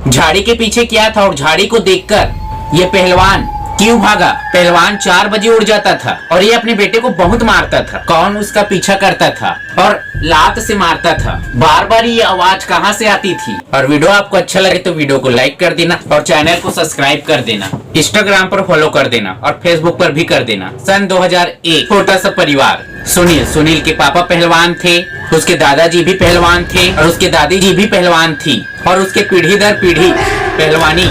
झाड़ी के पीछे क्या था और झाड़ी को देखकर ये पहलवान क्यों भागा। पहलवान 4 बजे उड़ जाता था और ये अपने बेटे को बहुत मारता था। कौन उसका पीछा करता था और लात से मारता था। बार बार ये आवाज कहाँ से आती थी। और वीडियो आपको अच्छा लगे तो वीडियो को लाइक कर देना और चैनल को सब्सक्राइब कर देना। इंस्टाग्राम पर फॉलो कर देना और फेसबुक पर भी कर देना। सन 2001 छोटा सा परिवार। सुनील के पापा पहलवान थे, उसके दादाजी भी पहलवान थे और उसके दादी जी भी पहलवान थी और उसके पीढ़ी दर पीढ़ी पहलवानी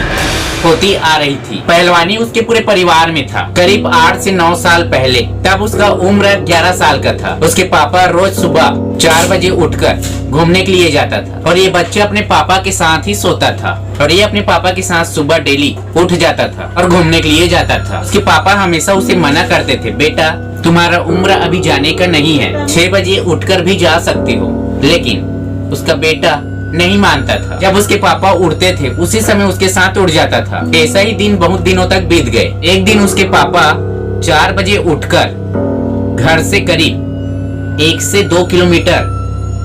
होती आ रही थी। पहलवानी उसके पूरे परिवार में था। करीब 8 से 9 साल पहले, तब उसका उम्र 11 साल का था। उसके पापा रोज सुबह 4 बजे उठकर घूमने के लिए जाता था और ये बच्चा अपने पापा के साथ ही सोता था और ये अपने पापा के साथ सुबह डेली उठ जाता था और घूमने के लिए जाता था। उसके पापा हमेशा उसे मना करते थे, बेटा तुम्हारा उम्र अभी जाने का नहीं है, 6 बजे उठकर भी जा सकते हो। लेकिन उसका बेटा नहीं मानता था। जब उसके पापा उड़ते थे उसी समय उसके साथ उड़ जाता था। ऐसा ही दिन बहुत दिनों तक बीत गए। एक दिन उसके पापा 4 बजे उठकर घर से करीब 1 से 2 किलोमीटर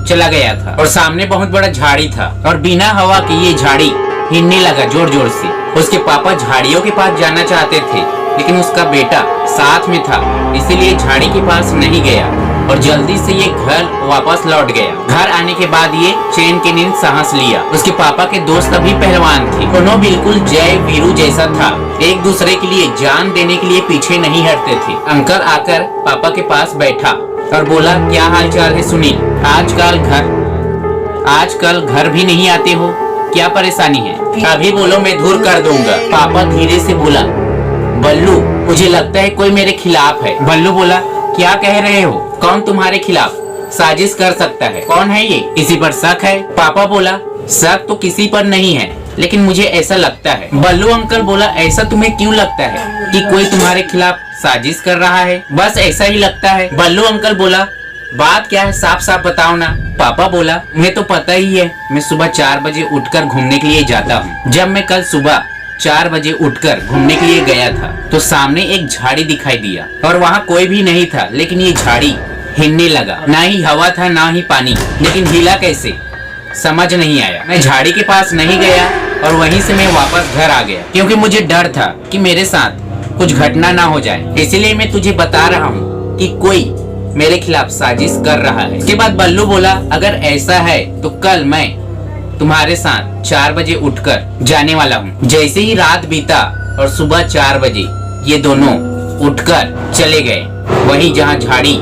चला गया था और सामने बहुत बड़ा झाड़ी था और बिना हवा के ये झाड़ी हिलने लगा जोर जोर से। उसके पापा झाड़ियों के पास जाना चाहते थे लेकिन उसका बेटा साथ में था, इसीलिए झाड़ी के पास नहीं गया और जल्दी से ये घर वापस लौट गया। घर आने के बाद ये चैन की नींद सांस लिया। उसके पापा के दोस्त अभी पहलवान थे। दोनों बिल्कुल जय वीरू जैसा था, एक दूसरे के लिए जान देने के लिए पीछे नहीं हटते थे। अंकल आकर पापा के पास बैठा और बोला, क्या हाल चाल है सुनील? आजकल घर भी नहीं आते हो, क्या परेशानी है? अभी बोलो मैं दूर कर दूंगा। पापा धीरे से बोला, बल्लू मुझे लगता है कोई मेरे खिलाफ है। बल्लू बोला, क्या कह रहे हो? कौन तुम्हारे खिलाफ साजिश कर सकता है? कौन है ये? किसी पर शक है? पापा बोला, शक तो किसी पर नहीं है लेकिन मुझे ऐसा लगता है। बल्लू अंकल बोला, ऐसा तुम्हें क्यों लगता है कि कोई तुम्हारे खिलाफ साजिश कर रहा है? बस ऐसा ही लगता है। बल्लू अंकल बोला, बात क्या है, साफ साफ बताओ ना। पापा बोला, मैं तो पता ही है, मैं सुबह 4 बजे उठकर घूमने के लिए जाता हूँ। जब मैं कल सुबह 4 बजे उठकर घूमने के लिए गया था तो सामने एक झाड़ी दिखाई दिया और वहाँ कोई भी नहीं था, लेकिन ये झाड़ी हिलने लगा। ना ही हवा था ना ही पानी, लेकिन हिला कैसे समझ नहीं आया। मैं झाड़ी के पास नहीं गया और वहीं से मैं वापस घर आ गया क्योंकि मुझे डर था कि मेरे साथ कुछ घटना ना हो जाए। इसलिए मैं तुझे बता रहा हूँ कि कोई मेरे खिलाफ साजिश कर रहा है। इसके बाद बल्लू बोला, अगर ऐसा है तो कल मैं तुम्हारे साथ 4 बजे उठकर जाने वाला हूँ। जैसे ही रात बीता और सुबह 4 बजे ये दोनों उठकर चले गए वहीं जहाँ झाड़ी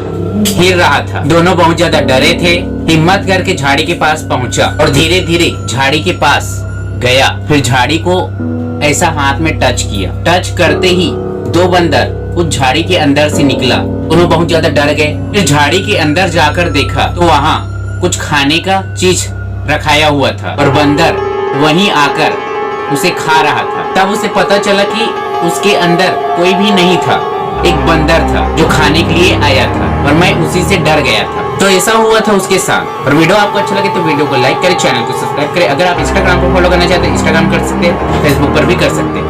हिल रहा था। दोनों बहुत ज्यादा डरे थे। हिम्मत करके झाड़ी के पास पहुंचा और धीरे धीरे झाड़ी के पास गया। फिर झाड़ी को ऐसा हाथ में टच किया। टच करते ही 2 बंदर उस झाड़ी के अंदर से निकला। दोनों बहुत ज्यादा डर गए। फिर झाड़ी के अंदर जाकर देखा तो वहाँ कुछ खाने का चीज रखाया हुआ था और बंदर वहीं आकर उसे खा रहा था। तब उसे पता चला कि उसके अंदर कोई भी नहीं था, एक बंदर था जो खाने के लिए आया था और मैं उसी से डर गया था। तो ऐसा हुआ था उसके साथ। और वीडियो आपको अच्छा लगे तो वीडियो को लाइक करें, चैनल को सब्सक्राइब करें। अगर आप इंस्टाग्राम पर फॉलो करना चाहते हैं इंस्टाग्राम कर सकते हैं, फेसबुक पर भी कर सकते हैं।